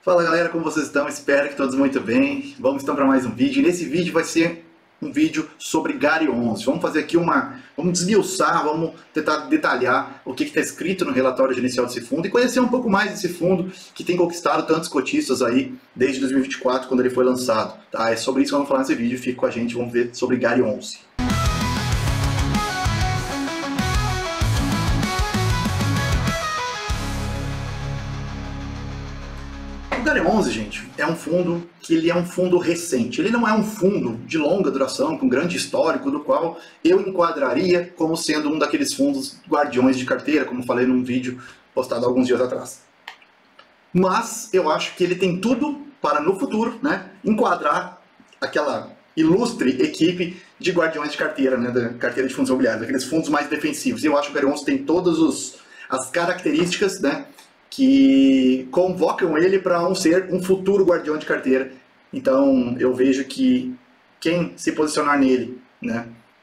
Fala galera, como vocês estão? Espero que todos muito bem. Vamos então para mais um vídeo. E nesse vídeo vai ser um vídeo sobre Gary 11. Vamos fazer aqui vamos desmiuçar, vamos tentar detalhar o que está escrito no relatório inicial desse fundo e conhecer um pouco mais desse fundo que tem conquistado tantos cotistas aí desde 2024, quando ele foi lançado. Tá? É sobre isso que vamos falar nesse vídeo. Fique com a gente, vamos ver sobre Gary 11. O Gary 11, gente, é um fundo que ele é um fundo recente. Ele não é um fundo de longa duração, com grande histórico, do qual eu enquadraria como sendo um daqueles fundos guardiões de carteira, como falei num vídeo postado alguns dias atrás. Mas eu acho que ele tem tudo para, no futuro, enquadrar aquela ilustre equipe de guardiões de carteira, da carteira de fundos imobiliários, aqueles fundos mais defensivos. E eu acho que o Gary 11 tem todas as características, que convocam ele para ser um futuro guardião de carteira. Então eu vejo que quem se posicionar nele,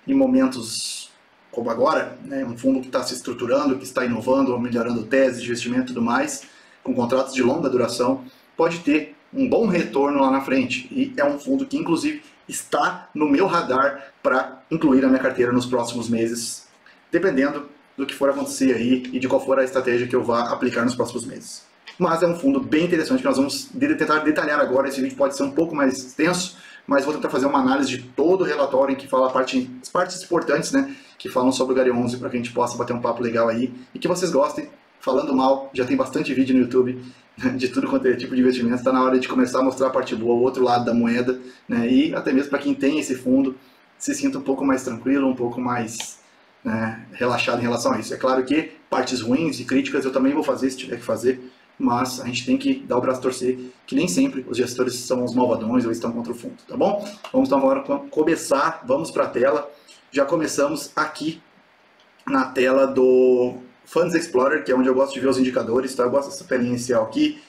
em momentos como agora, um fundo que está se estruturando, que está inovando, melhorando teses de investimento e tudo mais, com contratos de longa duração, pode ter um bom retorno lá na frente. E é um fundo que inclusive está no meu radar para incluir na minha carteira nos próximos meses, dependendo do que for acontecer aí e de qual for a estratégia que eu vá aplicar nos próximos meses. Mas é um fundo bem interessante que nós vamos tentar detalhar agora. Esse vídeo pode ser um pouco mais extenso, mas vou tentar fazer uma análise de todo o relatório em que fala as partes importantes, que falam sobre o Gary 11, para que a gente possa bater um papo legal aí e que vocês gostem. Falando mal, já tem bastante vídeo no YouTube de tudo quanto é tipo de investimento. Está na hora de começar a mostrar a parte boa, o outro lado da moeda, e até mesmo para quem tem esse fundo se sinta um pouco mais tranquilo, um pouco mais relaxado em relação a isso. É claro que partes ruins e críticas eu também vou fazer se tiver que fazer, mas a gente tem que dar o braço a torcer, que nem sempre os gestores são os malvadões ou estão contra o fundo, tá bom? Vamos então agora começar, vamos para a tela. Já começamos aqui na tela do Funds Explorer, que é onde eu gosto de ver os indicadores, tá? Eu gosto dessa telinha inicial aqui.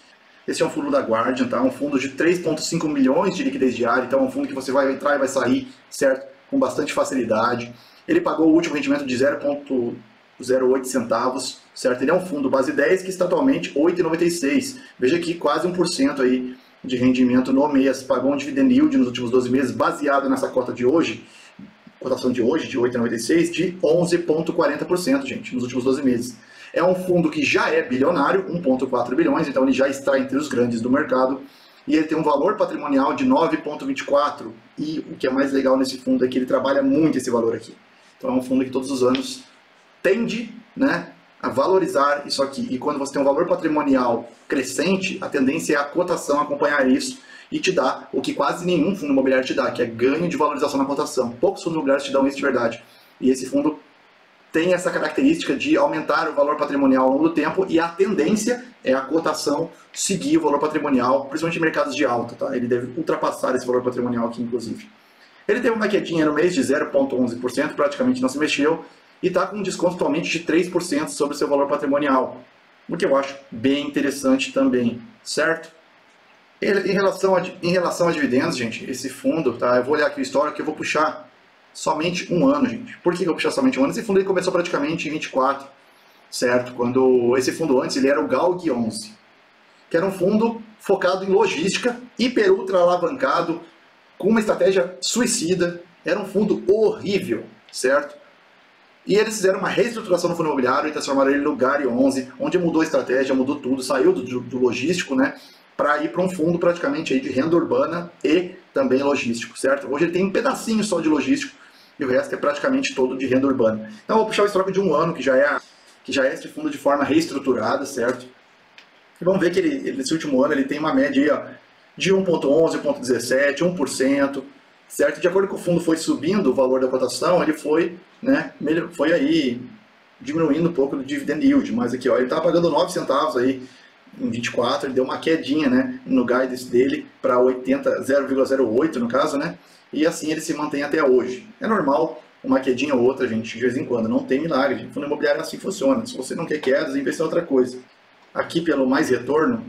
Esse é um fundo da Guardian, tá? Um fundo de 3,5 milhões de liquidez diária, então é um fundo que você vai entrar e vai sair, certo? Com bastante facilidade. Ele pagou o último rendimento de 0,08 centavos, certo? Ele é um fundo base 10 que está atualmente 8,96. Veja aqui, quase 1% aí de rendimento no mês. Pagou um dividend yield nos últimos 12 meses, baseado nessa cota de hoje, cotação de hoje, de 8,96, de 11,40%, gente, nos últimos 12 meses. É um fundo que já é bilionário, 1,4 bilhões, então ele já está entre os grandes do mercado. E ele tem um valor patrimonial de 9,24. E o que é mais legal nesse fundo é que ele trabalha muito esse valor aqui. Então é um fundo que todos os anos tende a valorizar isso aqui. E quando você tem um valor patrimonial crescente, a tendência é a cotação acompanhar isso e te dar o que quase nenhum fundo imobiliário te dá, que é ganho de valorização na cotação. Poucos fundos imobiliários te dão isso de verdade. E esse fundo tem essa característica de aumentar o valor patrimonial ao longo do tempo, e a tendência é a cotação seguir o valor patrimonial, principalmente em mercados de alta. Tá? Ele deve ultrapassar esse valor patrimonial aqui, inclusive. Ele teve uma quedinha no mês de 0,11%, praticamente não se mexeu, e está com um desconto atualmente de 3% sobre o seu valor patrimonial, o que eu acho bem interessante também, certo? Em relação a dividendos, gente, esse fundo, tá? Eu vou olhar aqui o histórico, eu vou puxar somente um ano, gente. Por que eu vou puxar somente um ano? Esse fundo ele começou praticamente em 24, certo? Quando esse fundo antes ele era o GALG 11, que era um fundo focado em logística, hiper ultra alavancado, com uma estratégia suicida. Era um fundo horrível, certo? E eles fizeram uma reestruturação no fundo imobiliário e transformaram ele no Gary 11, onde mudou a estratégia, mudou tudo, saiu do logístico, para ir para um fundo praticamente aí de renda urbana e também logístico, certo? Hoje ele tem um pedacinho só de logístico e o resto é praticamente todo de renda urbana. Então eu vou puxar o histórico de um ano, que já é este fundo de forma reestruturada, certo? E vamos ver que nesse último ano ele tem uma média aí, ó, de 1,11, 1,17, 1%, certo? De acordo com o fundo foi subindo o valor da cotação, ele foi aí diminuindo um pouco do dividend yield, mas aqui, ó, ele estava pagando 9 centavos aí em 24, ele deu uma quedinha, no guidance dele para 0,08 no caso, e assim ele se mantém até hoje. É normal uma quedinha ou outra, gente, de vez em quando, não tem milagre, gente. Fundo imobiliário assim funciona. Se você não quer quedas, investe em outra coisa. Aqui pelo mais retorno,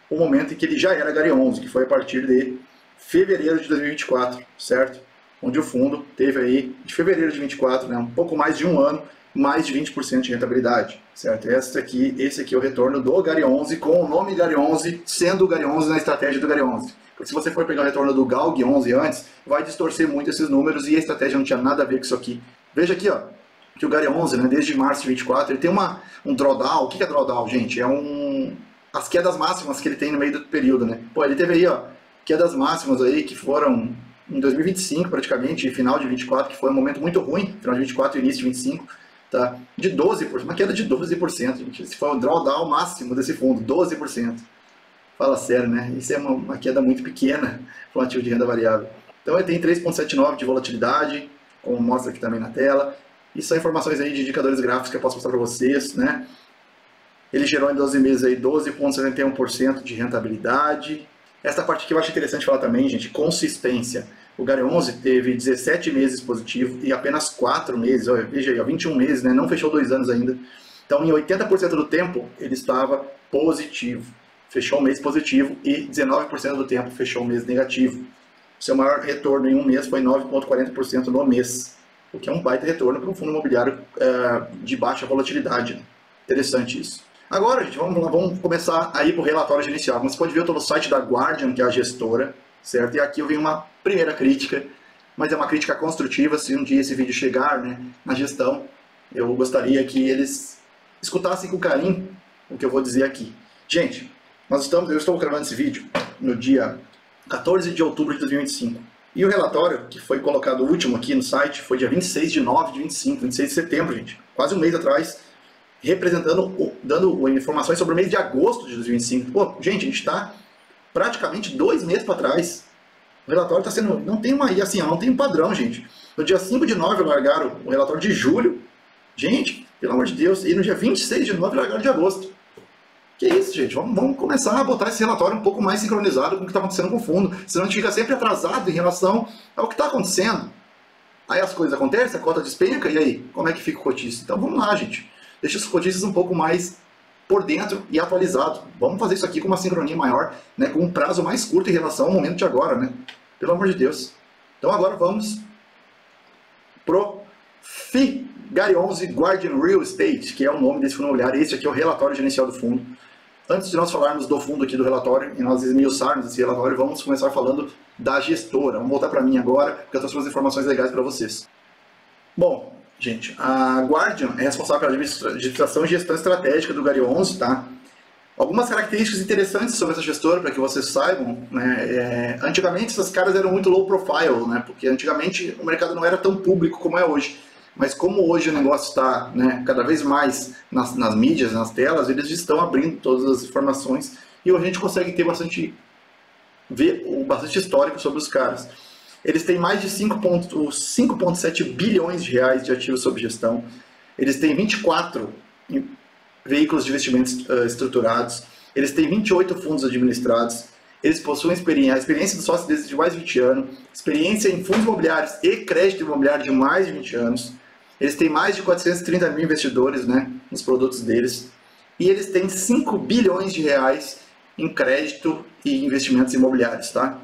o momento em que ele já era Gary 11, que foi a partir de fevereiro de 2024, certo? Onde o fundo teve aí, de fevereiro de 24, um pouco mais de um ano, mais de 20% de rentabilidade, certo? Esse aqui é o retorno do Gary 11, com o nome Gary 11, sendo o Gary 11 na estratégia do Gary 11. Porque se você for pegar o retorno do Galg 11 antes, vai distorcer muito esses números e a estratégia não tinha nada a ver com isso aqui. Veja aqui, ó, que o Gary 11, né, desde março de 24, ele tem um drawdown. O que é drawdown, gente? É as quedas máximas que ele tem no meio do período, né? Pô, ele teve aí, ó, quedas máximas aí que foram em 2025 praticamente, final de 24, que foi um momento muito ruim, final de 24 e início de 25, tá? De 12%, uma queda de 12%, gente. Esse foi o drawdown máximo desse fundo, 12%. Fala sério, né? Isso é uma queda muito pequena para um ativo de renda variável. Então ele tem 3,79 de volatilidade, como mostra aqui também na tela. Isso são informações aí de indicadores gráficos que eu posso mostrar para vocês, né? Ele gerou em 12 meses aí 12,71% de rentabilidade. Essa parte aqui eu acho interessante falar também, gente, consistência. O Gary 11 teve 17 meses positivo e apenas 4 meses, olha, veja aí, 21 meses, né? Não fechou 2 anos ainda. Então em 80% do tempo ele estava positivo. Fechou um mês positivo e 19% do tempo fechou um mês negativo. Seu maior retorno em um mês foi 9,40% no mês, o que é um baita retorno para um fundo imobiliário de baixa volatilidade. Né? Interessante isso. Agora, gente, vamos começar a ir para o relatório inicial. Como você pode ver, eu estou no site da Guardian, que é a gestora, certo? E aqui eu vi uma primeira crítica, mas é uma crítica construtiva. Se um dia esse vídeo chegar, né, na gestão, eu gostaria que eles escutassem com carinho o que eu vou dizer aqui. Gente, eu estou gravando esse vídeo no dia 14 de outubro de 2025. E o relatório, que foi colocado o último aqui no site, foi dia 26 de 9 de 25, 26 de setembro, gente. Quase um mês atrás, dando informações sobre o mês de agosto de 2025. Pô, gente, a gente está praticamente 2 meses para trás. O relatório está sendo... Não tem um padrão, gente. No dia 5 de 9 largaram o relatório de julho. Gente, pelo amor de Deus. E no dia 26 de 9 largaram de agosto. Que isso, gente? Vamos começar a botar esse relatório um pouco mais sincronizado com o que está acontecendo com o fundo. Senão a gente fica sempre atrasado em relação ao que está acontecendo. Aí as coisas acontecem, a cota despenca, e aí? Como é que fica o cotista? Então vamos lá, gente. Deixa os cotistas um pouco mais por dentro e atualizado. Vamos fazer isso aqui com uma sincronia maior, né, com um prazo mais curto em relação ao momento de agora, né? Pelo amor de Deus. Então agora vamos pro Gary 11 Guardian Real Estate, que é o nome desse fundo imobiliário. Esse aqui é o relatório gerencial do fundo. Antes de nós falarmos do fundo aqui do relatório e nós esmiuçarmos esse relatório, vamos começar falando da gestora. Vamos voltar para mim agora, porque eu trouxe umas informações legais para vocês. Bom, gente, a Guardian é responsável pela administração e gestão estratégica do Gary 11, tá? Algumas características interessantes sobre essa gestora, para que vocês saibam, né? Antigamente essas caras eram muito low profile, né? Porque antigamente o mercado não era tão público como é hoje. Mas como hoje o negócio está, né, cada vez mais nas mídias, nas telas, eles estão abrindo todas as informações e hoje a gente consegue ter bastante histórico sobre os caras. Eles têm mais de 5,7 bilhões de reais de ativos sob gestão. Eles têm 24 veículos de investimentos estruturados. Eles têm 28 fundos administrados. Eles possuem a experiência do sócio deles de mais de 20 anos, experiência em fundos imobiliários e crédito imobiliário de mais de 20 anos. Eles têm mais de 430 mil investidores, né, nos produtos deles. E eles têm 5 bilhões de reais em crédito e investimentos imobiliários, tá?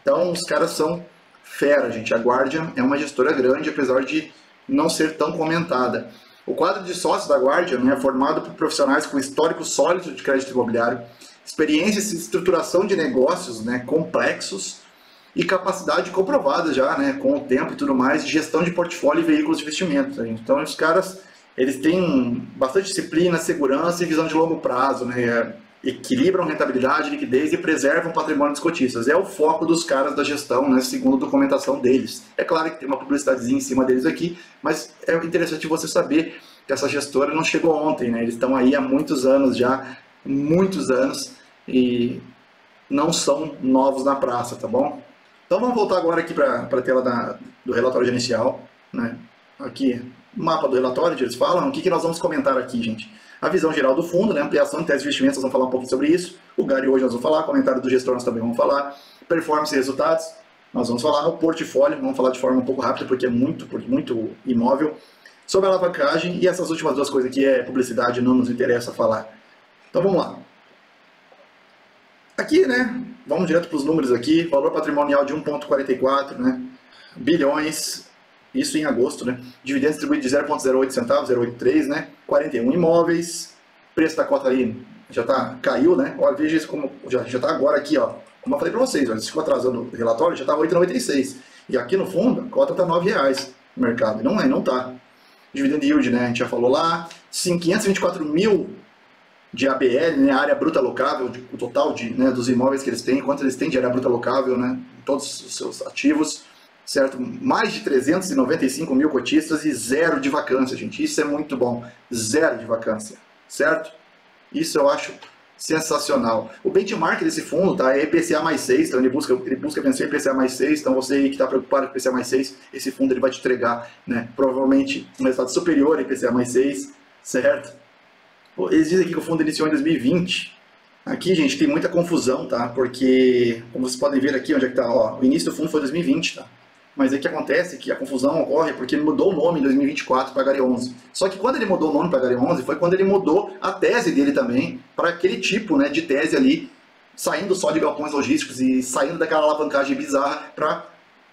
Então, os caras são fera, gente. A Guardian é uma gestora grande, apesar de não ser tão comentada. O quadro de sócios da Guardian é formado por profissionais com histórico sólido de crédito imobiliário, experiência em estruturação de negócios, né, complexos, e capacidade comprovada já, né, com o tempo e tudo mais, de gestão de portfólio e veículos de investimento. Então, os caras, eles têm bastante disciplina, segurança e visão de longo prazo, né, equilibram rentabilidade, liquidez e preservam o patrimônio dos cotistas. É o foco dos caras da gestão, né, segundo a documentação deles. É claro que tem uma publicidadezinha em cima deles aqui, mas é interessante você saber que essa gestora não chegou ontem, né, eles estão aí há muitos anos já, muitos anos, e não são novos na praça, tá bom? Então vamos voltar agora aqui para a tela do relatório gerencial, né? Aqui, mapa do relatório, onde eles falam. O que nós vamos comentar aqui, gente? A visão geral do fundo, né? Ampliação de tese de investimentos, nós vamos falar um pouquinho sobre isso. O Gary hoje nós vamos falar, comentário do gestor nós também vamos falar. Performance e resultados, nós vamos falar. O portfólio, vamos falar de forma um pouco rápida, porque é muito imóvel. Sobre a alavancagem e essas últimas duas coisas aqui é publicidade, não nos interessa falar. Então vamos lá. Aqui, né, vamos direto para os números aqui, valor patrimonial de 1,44, né, bilhões, isso em agosto, né? Dividendo distribuído de 0,08 centavos, 0,83, né? 41 imóveis, preço da cota aí já caiu, né? Olha, veja isso como já está agora aqui, ó. Como eu falei para vocês, olha, se ficou atrasando o relatório, já está 8,96. E aqui no fundo, a cota está R$ 9,00 no mercado. Não tá. Dividend yield, né? A gente já falou lá. 524 mil de ABL, né? Área bruta locável, o total dos imóveis que eles têm, quanto eles têm de área bruta locável, né? Todos os seus ativos, certo? Mais de 395 mil cotistas e 0 de vacância, gente. Isso é muito bom. 0 de vacância, certo? Isso eu acho sensacional. O benchmark desse fundo tá, é IPCA mais 6, então ele busca vencer IPCA mais 6, então você aí que está preocupado com IPCA mais 6, esse fundo ele vai te entregar, né, provavelmente um resultado superior a IPCA mais 6, certo? Eles dizem aqui que o fundo iniciou em 2020. Aqui, gente, tem muita confusão, tá? Porque, como vocês podem ver aqui, onde é que tá, ó, o início do fundo foi 2020, tá? Mas aí o que acontece é que a confusão ocorre porque ele mudou o nome em 2024 para HARE11. Só que quando ele mudou o nome para HARE11 foi quando ele mudou a tese dele também para aquele tipo, né, de tese ali, saindo só de galpões logísticos e saindo daquela alavancagem bizarra para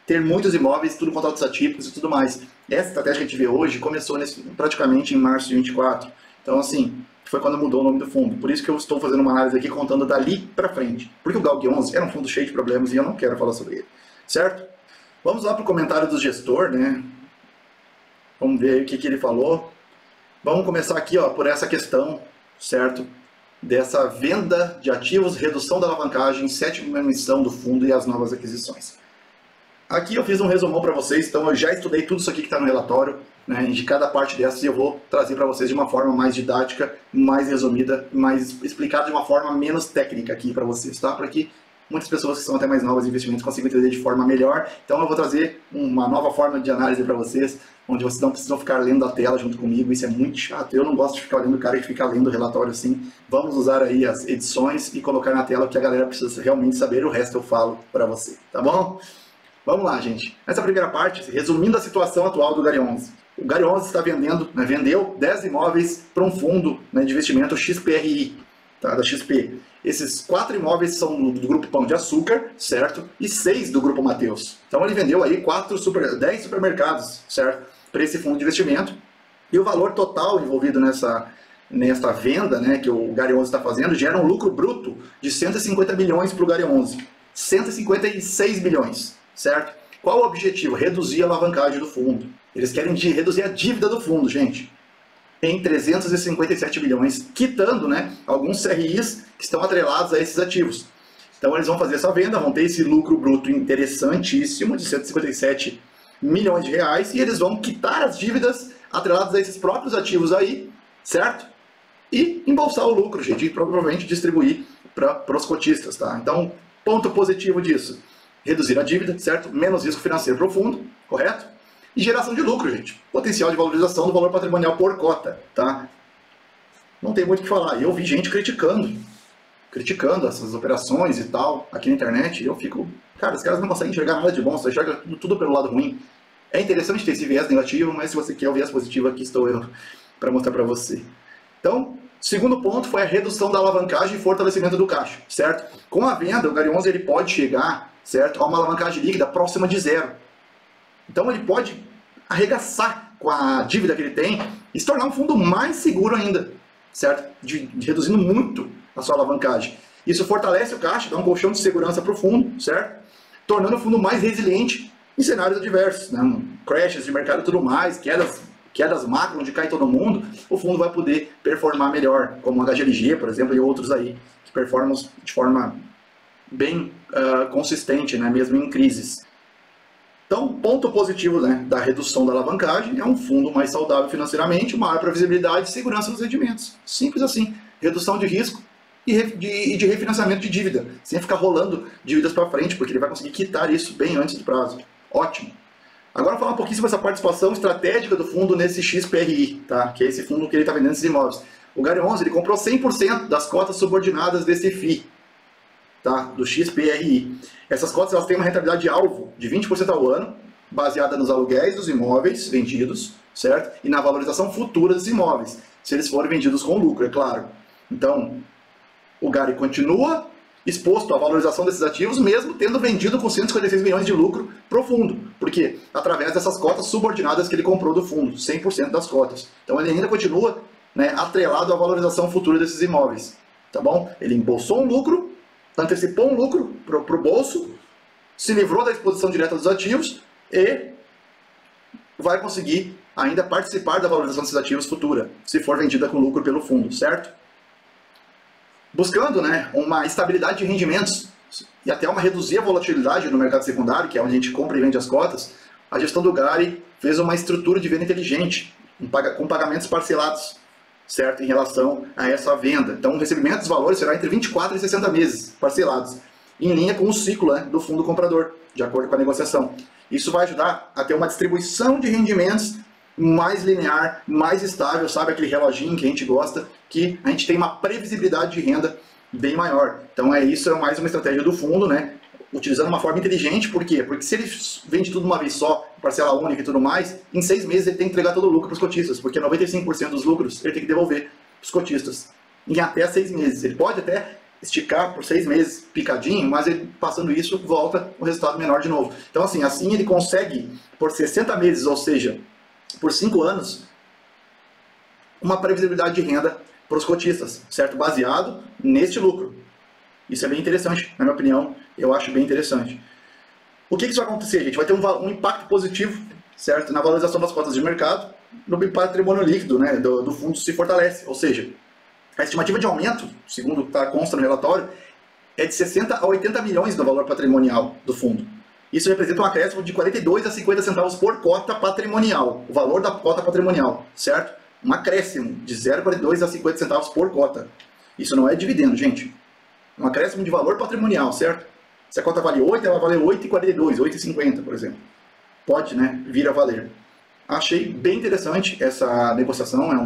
ter muitos imóveis, tudo com contratos atípicos e tudo mais. Essa estratégia que a gente vê hoje começou praticamente em março de 24. Então, assim, foi quando mudou o nome do fundo. Por isso que eu estou fazendo uma análise aqui contando dali para frente. Porque o GALG11 era um fundo cheio de problemas e eu não quero falar sobre ele. Certo? Vamos lá para o comentário do gestor, né? Vamos ver o que ele falou. Vamos começar aqui, ó, por essa questão, certo? Dessa venda de ativos, redução da alavancagem, 7ª emissão do fundo e as novas aquisições. Aqui eu fiz um resumão para vocês, então eu já estudei tudo isso aqui que está no relatório, né? De cada parte dessas eu vou trazer para vocês de uma forma mais didática, mais resumida, mais explicada de uma forma menos técnica aqui para vocês, tá? Para que muitas pessoas que são até mais novas em investimentos consigam entender de forma melhor. Então eu vou trazer uma nova forma de análise para vocês, onde vocês não precisam ficar lendo a tela junto comigo, isso é muito chato. Eu não gosto de ficar olhando o cara que fica lendo o relatório assim. Vamos usar aí as edições e colocar na tela o que a galera precisa realmente saber, o resto eu falo para você, tá bom? Vamos lá, gente. Nessa primeira parte, resumindo a situação atual do GARE11. O GARE11 está vendendo, né, vendeu 10 imóveis para um fundo, né, de investimento XPRI, tá, da XP. Esses 4 imóveis são do Grupo Pão de Açúcar, certo? E 6 do Grupo Mateus. Então ele vendeu aí 10 supermercados, certo? Para esse fundo de investimento. E o valor total envolvido nessa venda, né, que o GARE11 está fazendo, gera um lucro bruto de 150 milhões para o GARE11. 156 milhões, certo? Qual o objetivo? Reduzir a alavancagem do fundo. Eles querem reduzir a dívida do fundo, gente, em 357 bilhões, quitando, né, alguns CRIs que estão atrelados a esses ativos. Então eles vão fazer essa venda, vão ter esse lucro bruto interessantíssimo de 157 milhões de reais e eles vão quitar as dívidas atreladas a esses próprios ativos aí, certo? E embolsar o lucro, gente, e provavelmente distribuir para os cotistas, tá? Então, ponto positivo disso, reduzir a dívida, certo? Menos risco financeiro para o fundo, correto? E geração de lucro, gente. Potencial de valorização do valor patrimonial por cota, tá? Não tem muito o que falar. Eu vi gente criticando essas operações e tal, aqui na internet, e eu fico... Cara, os caras não conseguem enxergar nada de bom, só enxergam tudo pelo lado ruim. É interessante ter esse viés negativo, mas se você quer o viés positivo, aqui estou eu para mostrar para você. Então, segundo ponto foi a redução da alavancagem e fortalecimento do caixa, certo? Com a venda, o GARE11 ele pode chegar, certo, a uma alavancagem líquida próxima de 0. Então ele pode arregaçar com a dívida que ele tem e se tornar um fundo mais seguro ainda, certo? Reduzindo muito a sua alavancagem. Isso fortalece o caixa, dá um colchão de segurança para o fundo, certo? Tornando o fundo mais resiliente em cenários adversos, né? Crashes de mercado e tudo mais, quedas macro, onde cai todo mundo, o fundo vai poder performar melhor, como o HGLG, por exemplo, e outros aí, que performam de forma bem consistente, né? Mesmo em crises. Então, ponto positivo, né, da redução da alavancagem é um fundo mais saudável financeiramente, maior previsibilidade e segurança dos rendimentos. Simples assim. Redução de risco e de refinanciamento de dívida, sem ficar rolando dívidas para frente, porque ele vai conseguir quitar isso bem antes do prazo. Ótimo. Agora falar um pouquinho sobre essa participação estratégica do fundo nesse XPRI, tá? Que é esse fundo que ele está vendendo esses imóveis. O GARE11 ele comprou 100% das cotas subordinadas desse FI. Tá? Do XPRI. Essas cotas elas têm uma rentabilidade alvo de 20% ao ano, baseada nos aluguéis dos imóveis vendidos, certo? E na valorização futura dos imóveis, se eles forem vendidos com lucro, é claro. Então, o GARE continua exposto à valorização desses ativos, mesmo tendo vendido com 156 milhões de lucro para o fundo. Por quê? Através dessas cotas subordinadas que ele comprou do fundo, 100% das cotas. Então ele ainda continua, né, atrelado à valorização futura desses imóveis. Tá bom? Ele embolsou um lucro, antecipou um lucro para o bolso, se livrou da exposição direta dos ativos e vai conseguir ainda participar da valorização desses ativos futura, se for vendida com lucro pelo fundo, certo? Buscando, né, uma estabilidade de rendimentos e até reduzir a volatilidade no mercado secundário, que é onde a gente compra e vende as cotas, a gestão do Gari fez uma estrutura de venda inteligente, com pagamentos parcelados, certo, em relação a essa venda. Então o recebimento dos valores será entre 24 e 60 meses, parcelados, em linha com o ciclo, né, do fundo comprador, de acordo com a negociação. Isso vai ajudar a ter uma distribuição de rendimentos mais linear, mais estável, sabe, aquele reloginho que a gente gosta, que a gente tem uma previsibilidade de renda bem maior. Então isso é mais uma estratégia do fundo, né, utilizando uma forma inteligente. Por quê? Porque se ele vende tudo uma vez só, parcela única e tudo mais, em 6 meses ele tem que entregar todo o lucro para os cotistas, porque 95% dos lucros ele tem que devolver para os cotistas em até 6 meses. Ele pode até esticar por 6 meses picadinho, mas ele, passando isso, volta o resultado menor de novo. Então assim ele consegue, por 60 meses, ou seja, por 5 anos, uma previsibilidade de renda para os cotistas, certo? Baseado neste lucro. Isso é bem interessante, na minha opinião, eu acho bem interessante. O que isso vai acontecer, gente? Vai ter um impacto positivo, certo? Na valorização das cotas de mercado, no patrimônio líquido, né, do fundo se fortalece. Ou seja, a estimativa de aumento, segundo consta no relatório, é de 60 a 80 milhões do valor patrimonial do fundo. Isso representa um acréscimo de 42 a 50 centavos por cota patrimonial, o valor da cota patrimonial, certo? Um acréscimo de 0,42 a 50 centavos por cota. Isso não é dividendo, gente. Um acréscimo de valor patrimonial, certo? Se a cota vale 8, ela vale 8,42, 8,50, por exemplo. Pode, né, vir a valer. Achei bem interessante essa negociação, é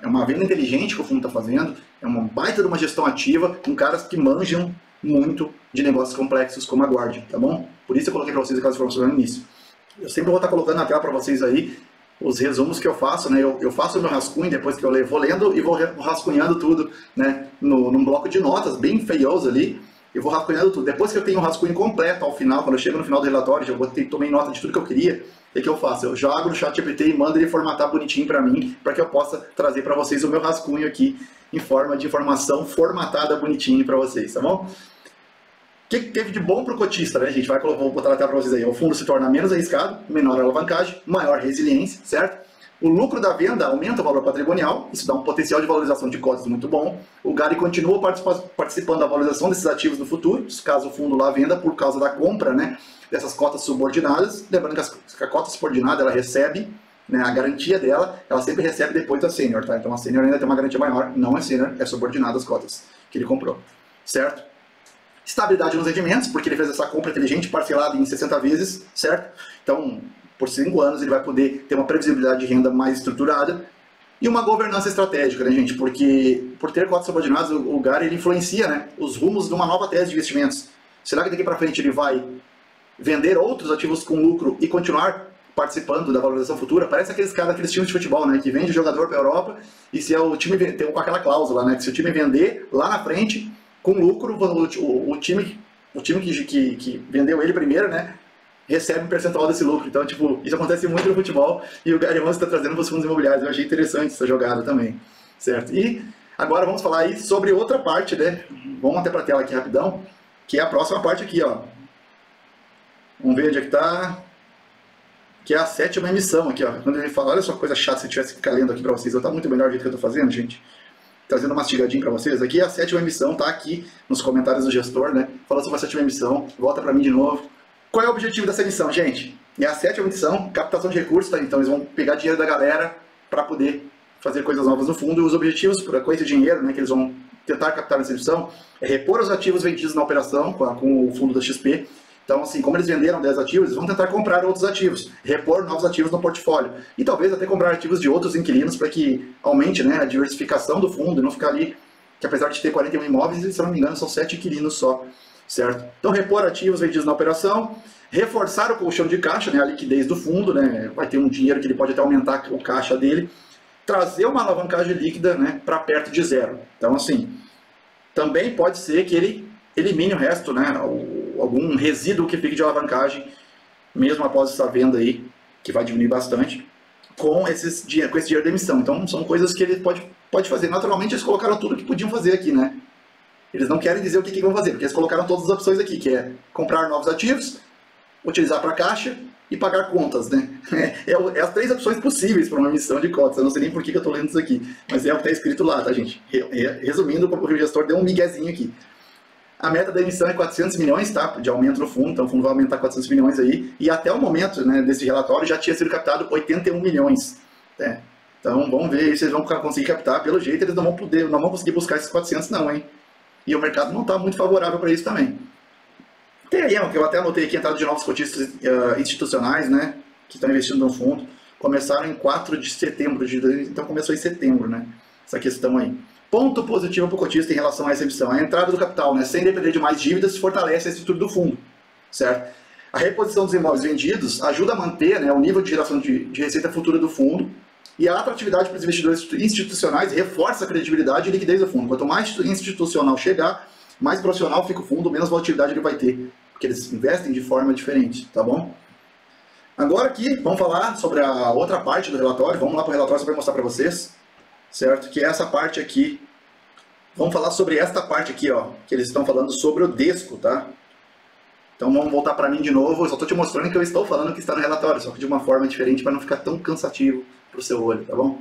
uma venda inteligente que o fundo está fazendo, é uma baita de uma gestão ativa, com caras que manjam muito de negócios complexos como a Guardian, tá bom? Por isso eu coloquei para vocês aquelas informações no início. Eu sempre vou estar colocando na tela para vocês aí os resumos que eu faço, né? Eu faço o meu rascunho depois que eu leio, vou lendo e vou rascunhando tudo, né? Num bloco de notas bem feioso ali, eu vou rascunhando tudo. Depois que eu tenho o rascunho completo ao final, quando eu chego no final do relatório, já tomei nota de tudo que eu queria, o que eu faço? Eu jogo no ChatGPT e mando ele formatar bonitinho para mim, para que eu possa trazer para vocês o meu rascunho aqui em forma de informação formatada bonitinho para vocês, tá bom? O que teve de bom para o cotista, né, gente? Vou botar na tela para vocês aí. O fundo se torna menos arriscado, menor alavancagem, maior resiliência, certo? O lucro da venda aumenta o valor patrimonial, isso dá um potencial de valorização de cotas muito bom. O Gari continua participando da valorização desses ativos no futuro, caso o fundo lá venda por causa da compra, né, dessas cotas subordinadas. Lembrando que a cota subordinada ela recebe, né, a garantia dela, ela sempre recebe depois da sênior, tá? Então a sênior ainda tem uma garantia maior, não é sênior, é subordinada às cotas que ele comprou, certo? Estabilidade nos rendimentos, porque ele fez essa compra inteligente parcelada em 60 vezes, certo? Então, por 5 anos ele vai poder ter uma previsibilidade de renda mais estruturada. E uma governança estratégica, né, gente? Porque por ter cotas subordinadas, o Gari ele influencia, né, os rumos de uma nova tese de investimentos. Será que daqui para frente ele vai vender outros ativos com lucro e continuar participando da valorização futura? Parece aqueles caras daqueles times de futebol, né, que vende jogador para a Europa e se o time tem com aquela cláusula, né, que se o time vender lá na frente com lucro, o time que vendeu ele primeiro, né, recebe um percentual desse lucro. Então, tipo, isso acontece muito no futebol e o Gary Monster está trazendo para os fundos imobiliários. Eu achei interessante essa jogada também, certo? E agora vamos falar aí sobre outra parte, né? Vamos até para a tela aqui rapidão, que é a próxima parte aqui, ó. Vamos ver onde é que tá. Que é a 7ª emissão aqui, ó. Quando ele fala, olha só que coisa chata se eu tivesse que ficar lendo aqui para vocês. Eu tá muito melhor do jeito que eu tô fazendo, gente. Trazendo uma mastigadinha para vocês. Aqui é a 7ª emissão, tá aqui nos comentários do gestor, né? Falando sobre a 7ª emissão. Volta para mim de novo. Qual é o objetivo dessa emissão, gente? É a 7ª emissão, captação de recursos, tá? Então eles vão pegar dinheiro da galera para poder fazer coisas novas no fundo. E os objetivos com esse dinheiro, né, que eles vão tentar captar nessa emissão, é repor os ativos vendidos na operação com o fundo da XP. Então, assim, como eles venderam 10 ativos, eles vão tentar comprar outros ativos, repor novos ativos no portfólio. E talvez até comprar ativos de outros inquilinos para que aumente, né, a diversificação do fundo e não ficar ali, que apesar de ter 41 imóveis, se eu não me engano, são 7 inquilinos só. Certo? Então, repor ativos vendidos na operação, reforçar o colchão de caixa, né, a liquidez do fundo, né, vai ter um dinheiro que ele pode até aumentar o caixa dele, trazer uma alavancagem líquida, né, para perto de zero. Então, assim, também pode ser que ele elimine o resto, né, algum resíduo que fique de alavancagem, mesmo após essa venda aí, que vai diminuir bastante, com esse dinheiro da emissão. Então são coisas que ele pode fazer. Naturalmente eles colocaram tudo que podiam fazer aqui, né? Eles não querem dizer o que vão fazer, porque eles colocaram todas as opções aqui, que é comprar novos ativos, utilizar para caixa e pagar contas, né? É as 3 opções possíveis para uma emissão de cotas. Eu não sei nem por que eu estou lendo isso aqui, mas é o que está escrito lá, tá, gente? Resumindo, o gestor deu um miguezinho aqui. A meta da emissão é 400 milhões, tá, de aumento no fundo, então o fundo vai aumentar 400 milhões aí, e até o momento, né, desse relatório já tinha sido captado 81 milhões, né? Então vamos ver se eles vão conseguir captar. Pelo jeito eles não vão conseguir buscar esses 400 não, hein? E o mercado não está muito favorável para isso também. Tem aí, que eu até anotei aqui, a entrada de novos cotistas institucionais, né, que estão investindo no fundo. Começaram em 4 de setembro, então começou em setembro, né, essa questão aí. Ponto positivo para o cotista em relação a essa emissão. A entrada do capital, né, sem depender de mais dívidas, fortalece a estrutura do fundo, certo? A reposição dos imóveis vendidos ajuda a manter, né, o nível de geração de receita futura do fundo, e a atratividade para os investidores institucionais reforça a credibilidade e liquidez do fundo. Quanto mais institucional chegar, mais profissional fica o fundo, menos volatilidade ele vai ter, porque eles investem de forma diferente, tá bom? Agora aqui, vamos falar sobre a outra parte do relatório. Vamos lá para o relatório só para mostrar para vocês, certo? Que é essa parte aqui. Vamos falar sobre esta parte aqui, ó, que eles estão falando sobre o DESCO, tá? Então vamos voltar para mim de novo. Eu só estou te mostrando que eu estou falando que está no relatório, só que de uma forma diferente para não ficar tão cansativo para o seu olho, tá bom?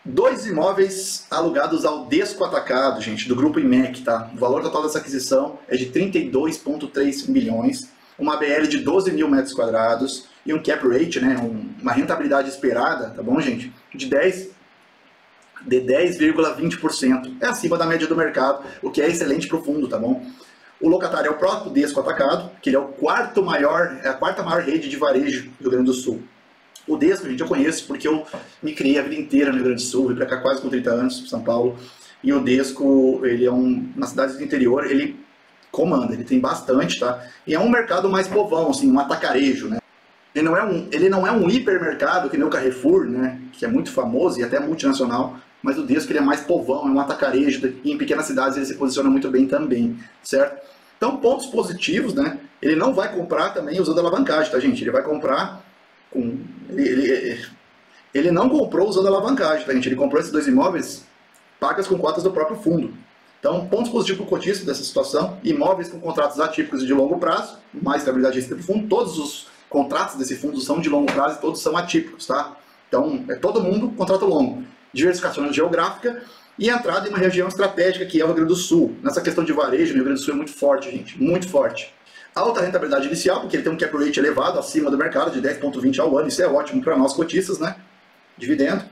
2 imóveis alugados ao DESCO Atacado, gente, do grupo IMEC, tá? O valor total dessa aquisição é de 32,3 milhões, uma BL de 12 mil metros quadrados e um cap rate, né, uma rentabilidade esperada, tá bom, gente, de 10,20%. É acima da média do mercado, o que é excelente para o fundo, tá bom? O locatário é o próprio DESCO Atacado, que ele é a quarta maior rede de varejo do Rio Grande do Sul. O DESCO, gente, eu conheço porque eu me criei a vida inteira no Rio Grande do Sul, vim para cá quase com 30 anos, São Paulo, e o DESCO, ele é nas cidades do interior, ele comanda, ele tem bastante, tá? E é um mercado mais povão, assim, um atacarejo, né? Ele não é um hipermercado que nem o Carrefour, né, que é muito famoso e até multinacional, mas o DESCO ele é mais povão, é um atacarejo, e em pequenas cidades ele se posiciona muito bem também, certo? Então, pontos positivos, né? Ele não vai comprar também usando alavancagem, tá, gente? Ele vai comprar ele não comprou usando alavancagem, tá, gente? Ele comprou esses 2 imóveis pagas com cotas do próprio fundo. Então, pontos positivos para o cotista dessa situação: imóveis com contratos atípicos e de longo prazo, mais estabilidade de receita do fundo. Todos os contratos desse fundo são de longo prazo e todos são atípicos, tá? Então, é todo mundo contrato longo. Diversificação geográfica e entrada em uma região estratégica que é o Rio Grande do Sul. Nessa questão de varejo, o Rio Grande do Sul é muito forte, gente, muito forte. Alta rentabilidade inicial, porque ele tem um cap rate elevado, acima do mercado, de 10,20 ao ano. Isso é ótimo para nós cotistas, né? Dividendo.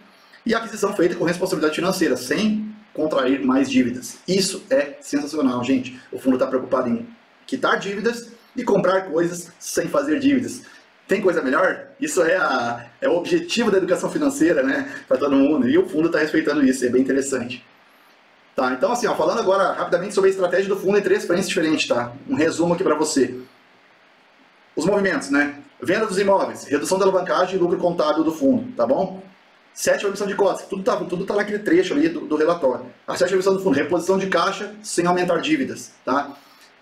E aquisição feita com responsabilidade financeira, sem contrair mais dívidas. Isso é sensacional, gente. O fundo está preocupado em quitar dívidas e comprar coisas sem fazer dívidas. Tem coisa melhor? Isso é o objetivo da educação financeira, né? Para todo mundo. E o fundo está respeitando isso, é bem interessante. Tá, então assim, ó, falando agora rapidamente sobre a estratégia do fundo em 3 frentes diferentes, tá? Um resumo aqui para você. Os movimentos, né? Venda dos imóveis, redução da alavancagem e lucro contábil do fundo, tá bom? 7, emissão de cotas, tudo tá naquele trecho ali do relatório. A 7, emissão do fundo, reposição de caixa sem aumentar dívidas, tá?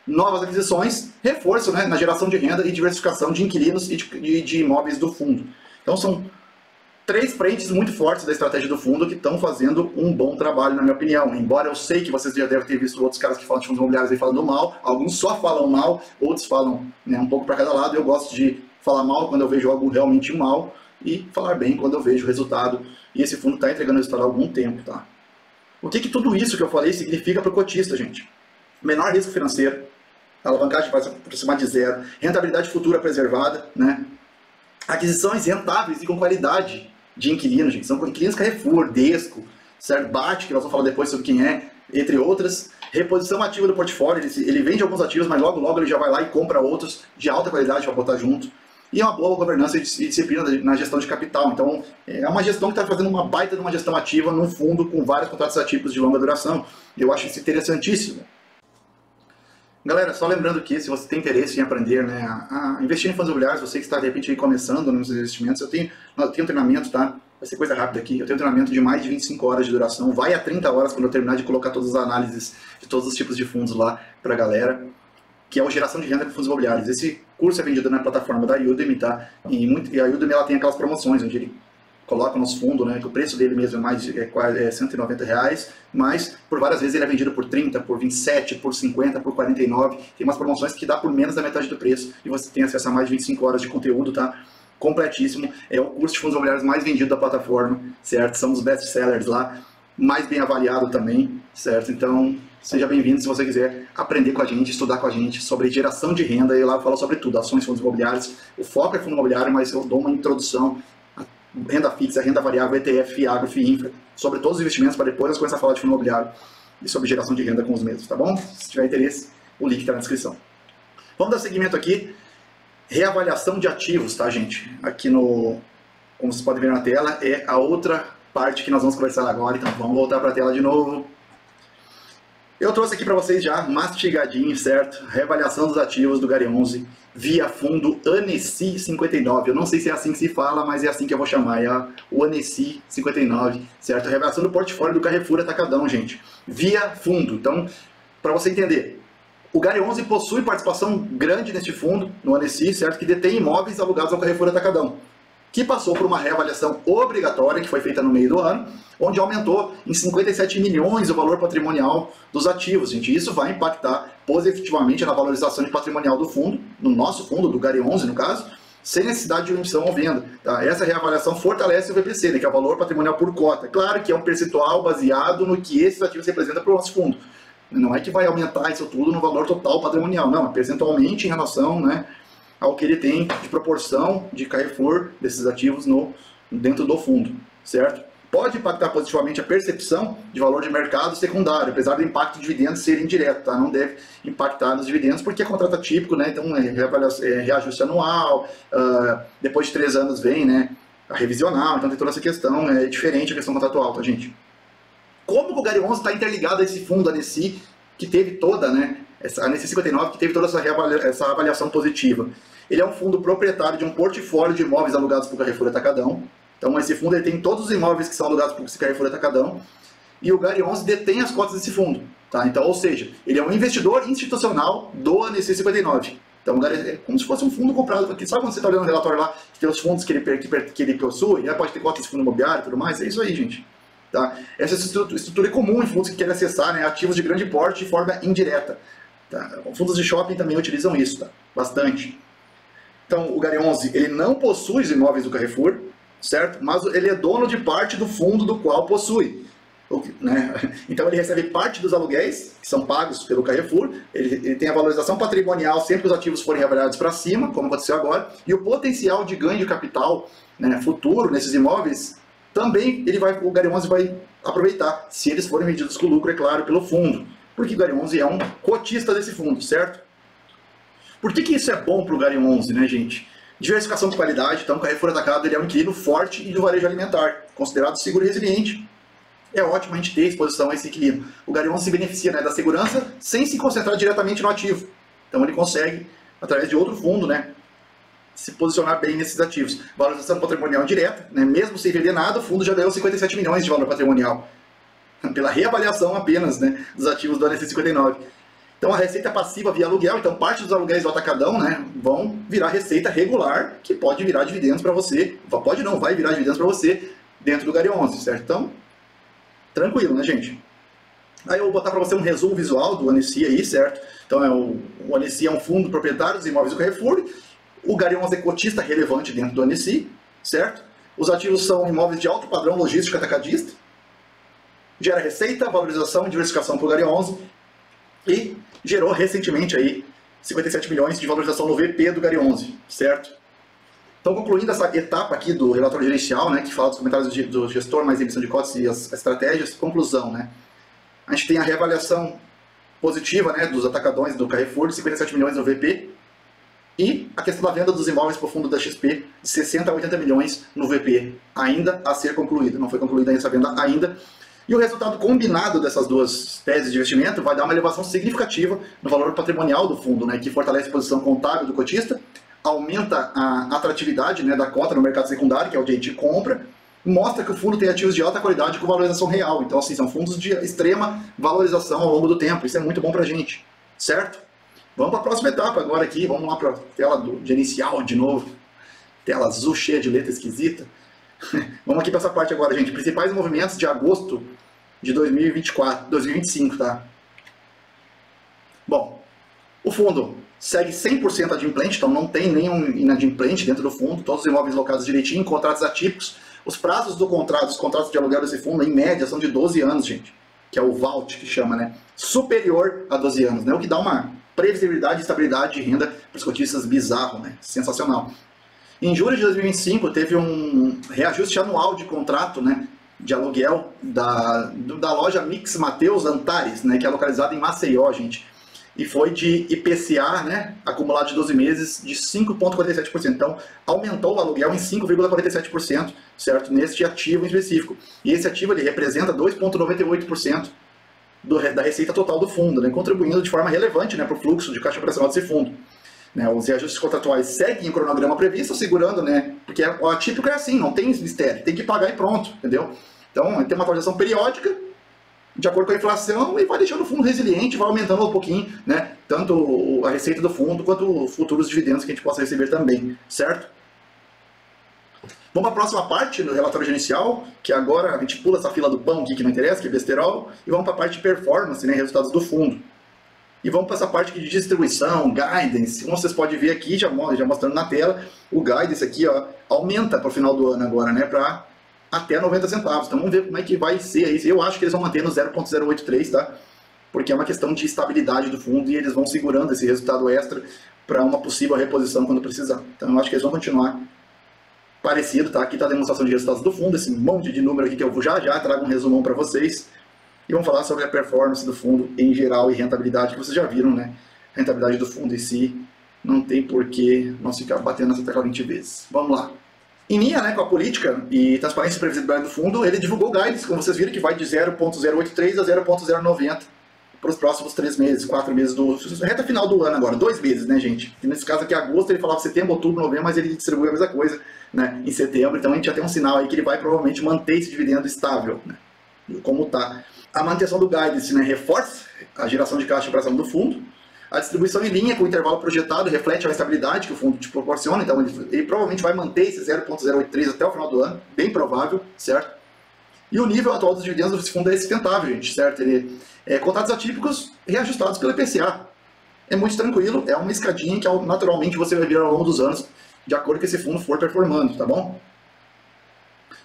Novas aquisições, reforço, né, na geração de renda e diversificação de inquilinos e de imóveis do fundo. Então são 3 frentes muito fortes da estratégia do fundo que estão fazendo um bom trabalho, na minha opinião. Embora eu sei que vocês já devem ter visto outros caras que falam de fundos imobiliários aí falando mal, alguns só falam mal, outros falam, né, um pouco para cada lado. Eu gosto de falar mal quando eu vejo algo realmente mal e falar bem quando eu vejo o resultado. E esse fundo está entregando resultado há algum tempo, tá? O que tudo isso que eu falei significa para o cotista, gente? Menor risco financeiro, a alavancagem vai se aproximar de 0, rentabilidade futura preservada, né? Aquisições rentáveis e com qualidade de inquilinos, gente. São inquilinos Carrefour, DESCO, certo? BAT, que nós vamos falar depois sobre quem é, entre outras. Reposição ativa do portfólio, ele vende alguns ativos, mas logo ele já vai lá e compra outros de alta qualidade para botar junto. E uma boa governança e disciplina na gestão de capital. Então, é uma gestão que está fazendo uma baita de uma gestão ativa num fundo com vários contratos atípicos de longa duração. Eu acho isso interessantíssimo. Galera, só lembrando que se você tem interesse em aprender, né, a investir em fundos imobiliários, você que está de repente aí começando nos investimentos, eu tenho um treinamento, tá? vai ser coisa rápida aqui. Eu tenho treinamento de mais de 25 horas de duração, vai a 30 horas quando eu terminar de colocar todas as análises de todos os tipos de fundos lá pra galera, que é o Geração de Renda com Fundos Imobiliários. Esse curso é vendido na plataforma da Udemy, tá? E a Udemy ela tem aquelas promoções, onde ele coloca o nosso fundo, né? Que o preço dele mesmo é quase R$190, mas por várias vezes ele é vendido por 30, por 27, por 50, por 49. Tem umas promoções que dá por menos da metade do preço e você tem acesso a mais de 25 horas de conteúdo, tá? Completíssimo. É o curso de fundos imobiliários mais vendido da plataforma, certo? São os best-sellers lá, mais bem avaliado também, certo? Então, seja bem-vindo se você quiser aprender com a gente, estudar com a gente sobre geração de renda. Eu lá falo sobre tudo, ações, fundos imobiliários. O foco é fundo imobiliário, mas eu dou uma introdução a renda fixa, renda variável, ETF, FI, agro, FI, infra, sobre todos os investimentos, para depois eu começar a falar de fundo imobiliário e sobre geração de renda com os mesmos, tá bom? Se tiver interesse, o link está na descrição. Vamos dar seguimento aqui. Reavaliação de ativos, tá, gente? Aqui no, como vocês podem ver na tela, é a outra parte que nós vamos conversar agora, então vamos voltar para a tela de novo. Eu trouxe aqui para vocês já, mastigadinho, certo? Reavaliação dos ativos do Gary 11 via fundo ANECI 59. Eu não sei se é assim que se fala, mas é assim que eu vou chamar, é o ANECI 59, certo? Reavaliação do portfólio do Carrefour Atacadão, gente, via fundo. Então, para você entender, o Gary 11 possui participação grande neste fundo, no ANECI, certo? Que detém imóveis alugados ao Carrefour Atacadão, que passou por uma reavaliação obrigatória, que foi feita no meio do ano, onde aumentou em 57 milhões o valor patrimonial dos ativos, gente. Isso vai impactar positivamente na valorização de patrimonial do fundo, no nosso fundo, do Gary 11 no caso, sem necessidade de emissão ou venda. Tá? Essa reavaliação fortalece o VPC, né, que é o valor patrimonial por cota. Claro que é um percentual baseado no que esses ativos representam para o nosso fundo. Não é que vai aumentar isso tudo no valor total patrimonial, não, é percentualmente em relação, né, ao que ele tem de proporção de Carrefour desses ativos dentro do fundo, certo? Pode impactar positivamente a percepção de valor de mercado secundário, apesar do impacto de dividendos ser indireto, tá? Não deve impactar nos dividendos porque é contrato típico, né? Então é reajuste anual, depois de 3 anos vem, né, a revisional, então tem toda essa questão, é diferente a questão contratual, tá, gente? Como o Gary 11 está interligado a esse fundo ANECI, que teve toda, né, a ANECI 59, que teve toda essa avaliação positiva? Ele é um fundo proprietário de um portfólio de imóveis alugados por Carrefour Atacadão. Então esse fundo ele tem todos os imóveis que são alugados por Carrefour Atacadão, e o Gary 11 detém as cotas desse fundo. Tá? Então, ou seja, ele é um investidor institucional do ANECI 59. Então é como se fosse um fundo comprado. Porque sabe quando você está olhando o relatório lá, que tem os fundos que ele possui, já pode ter cotas de fundo imobiliário e tudo mais? É isso aí, gente. Tá? Essa estrutura é comum em fundos que querem acessar, né, ativos de grande porte de forma indireta. Tá? Fundos de shopping também utilizam isso, tá? Bastante. Então, o Gary 11 ele não possui os imóveis do Carrefour, certo? Mas ele é dono de parte do fundo do qual possui. Né? Então ele recebe parte dos aluguéis, que são pagos pelo Carrefour, ele tem a valorização patrimonial sempre que os ativos forem reavaliados para cima, como aconteceu agora, e o potencial de ganho de capital, né, futuro nesses imóveis, também o Gary 11 vai aproveitar, se eles forem vendidos com lucro, é claro, pelo fundo, porque o Gary 11 é um cotista desse fundo, certo? Por que isso é bom para o Gary 11, né, gente? Diversificação de qualidade, então o Carrefour Atacado ele é um inquilino forte e do varejo alimentar, considerado seguro e resiliente. É ótimo a gente ter exposição a esse inquilino. O Gary 11 se beneficia, né, da segurança sem se concentrar diretamente no ativo. Então ele consegue, através de outro fundo, né, se posicionar bem nesses ativos. Valorização patrimonial direta, né, mesmo sem vender nada, o fundo já ganhou 57 milhões de valor patrimonial, pela reavaliação apenas, né, dos ativos do ANECI 59. Então a receita passiva via aluguel, então parte dos aluguéis do Atacadão, né, vão virar receita regular, que pode virar dividendos para você, pode não, vai virar dividendos para você dentro do Gary 11, certo? Então, tranquilo, né, gente? Aí eu vou botar para você um resumo visual do ANECI aí, certo? Então o ANECI é um fundo proprietário dos imóveis do Carrefour, o Gary 11 é cotista relevante dentro do ANECI, certo? Os ativos são imóveis de alto padrão logístico atacadista, gera receita, valorização e diversificação para o Gary 11, e gerou recentemente aí 57 milhões de valorização no VP do Gary 11, certo? Então, concluindo essa etapa aqui do relatório gerencial, né, que fala dos comentários do gestor, mais emissão de cotas e as estratégias, conclusão, né? A gente tem a reavaliação positiva, né, dos atacadões do Carrefour de 57 milhões no VP e a questão da venda dos imóveis para o fundo da XP de 60 a 80 milhões no VP, ainda a ser concluída. Não foi concluída essa venda ainda. E o resultado combinado dessas duas teses de investimento vai dar uma elevação significativa no valor patrimonial do fundo, né, que fortalece a posição contábil do cotista, aumenta a atratividade, né, da cota no mercado secundário, que é onde a gente compra, mostra que o fundo tem ativos de alta qualidade com valorização real. Então, assim, são fundos de extrema valorização ao longo do tempo. Isso é muito bom pra gente, certo? Vamos para a próxima etapa agora aqui. Vamos lá para a tela de inicial de novo. Tela azul cheia de letra esquisita. Vamos aqui para essa parte agora, gente. Principais movimentos de agosto de 2025, tá? Bom, o fundo segue 100% adimplente, então não tem nenhum inadimplente dentro do fundo. Todos os imóveis locados direitinho, contratos atípicos. Os prazos do contrato, os contratos de aluguel desse fundo, em média, são de 12 anos, gente. Que é o VALT, que chama, né? Superior a 12 anos, né? O que dá uma previsibilidade e estabilidade de renda para os cotistas bizarro, né? Sensacional. Em julho de 2025, teve um reajuste anual de contrato, né? De aluguel da loja Mix Mateus Antares, né? Que é localizada em Maceió, gente. E foi de IPCA, né, acumulado de 12 meses, de 5,47%. Então, aumentou o aluguel em 5,47%, certo? Neste ativo em específico. E esse ativo ele representa 2,98% da receita total do fundo, né, contribuindo de forma relevante, né, para o fluxo de caixa operacional desse fundo. Né, os reajustes contratuais seguem o cronograma previsto, segurando, né, porque o atípico é assim, não tem mistério, tem que pagar e pronto, entendeu? Então, tem uma atualização periódica, de acordo com a inflação, e vai deixando o fundo resiliente, vai aumentando um pouquinho, né, tanto a receita do fundo quanto os futuros dividendos que a gente possa receber também, certo? Vamos para a próxima parte do relatório gerencial, que agora a gente pula essa fila do pão aqui que não interessa, que é besterol, e vamos para a parte de performance, né, resultados do fundo. E vamos para essa parte aqui de distribuição, guidance. Como vocês podem ver aqui, já mostrando na tela, o guidance aqui, ó, aumenta para o final do ano agora, né, para até 90 centavos. Então vamos ver como é que vai ser isso. Eu acho que eles vão manter no 0,083, tá? Porque é uma questão de estabilidade do fundo e eles vão segurando esse resultado extra para uma possível reposição quando precisar. Então eu acho que eles vão continuar parecido, tá? Aqui está a demonstração de resultados do fundo, esse monte de número aqui que eu já trago um resumão para vocês. E vamos falar sobre a performance do fundo em geral e rentabilidade, que vocês já viram, né? A rentabilidade do fundo em si, não tem por que nós ficar batendo nessa tecla 20 vezes. Vamos lá. Em linha, né, com a política e transparência e previsibilidade do fundo, ele divulgou guidance, como vocês viram, que vai de 0,083 a 0,090 para os próximos 3 meses, 4 meses, reta final do ano agora, 2 meses, né, gente? E nesse caso aqui, agosto, ele falava setembro, outubro, novembro, mas ele distribui a mesma coisa, né, em setembro, então a gente já tem um sinal aí que ele vai provavelmente manter esse dividendo estável, né, como está. A manutenção do guidance, né, reforça a geração de caixa operacional do fundo. A distribuição em linha com o intervalo projetado reflete a estabilidade que o fundo te proporciona, então ele provavelmente vai manter esse 0,083 até o final do ano, bem provável, certo? E o nível atual dos dividendos desse fundo é sustentável, gente, certo? Ele contratos atípicos reajustados pelo IPCA. É muito tranquilo, é uma escadinha que naturalmente você vai ver ao longo dos anos, de acordo com esse fundo for performando, tá bom?